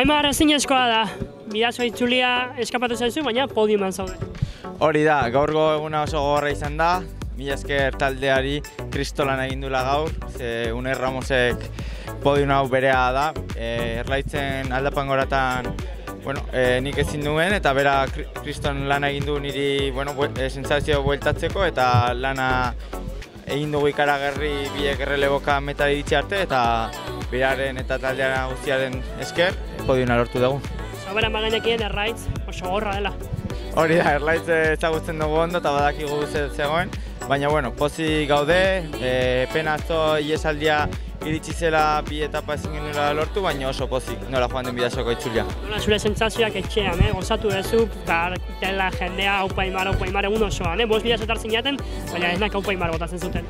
Opaimar ezinezkoa da, bidazo itzulia eskapatu zaizu, baina podiuman zaude. Hori da, gaurgo eguna oso gogorra izan da, mila esker taldeari kristolan egin duela gaur, Unai Ramosek podium hau berea da, Erlaitzen Aldapangoratan nik ezin duen eta bera kriston lana egin du niri sentsazio bueltatzeko eta lana egin dugu ikaragarri biek erreleboka meta iritsi arte eta beraren eta taldearen guztiaren esker podiuma lortu dugu. Zabera magenekien Erlaitz oso gorra dela. Hori da, Erlaitz ezagutzen dugu ondo eta badakigu zegoen, baina pozik gaude, pena atzo ihesaldia iritsi zela bi etapa ezin genuela lortu, baina oso pozik nola joan den Bidasoko itzulia. Zure sentsazioak etxean, gozatu duzu, dela jendea Opaimar egun osoan, 5 bidaz etar zinaten, baina ez nak Opaimar botatzen zuten.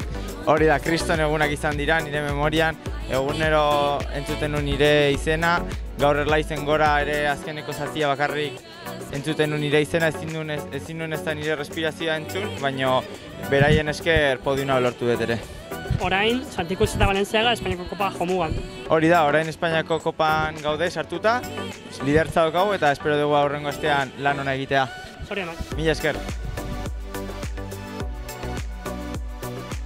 Hori da, kriston egunak izan dira, nire memorian, egunero entzuten nuen nire izena, gaur Erlaitzen gora ere azkeneko zatia bakarrik entzuten nuen nire izena, ezin nuen ez da nire respirazioa entzun, baina beraien esker podiuma lortu dut ere. Orain, Santikuz eta Valentziaga Espainiako Kopa jomugan. Hori da, orain Espainiako Kopan gaude sartuta, lidertza daukagu eta espero dugu aurrengo astean lan ona egitea. Zorionak. Mila esker.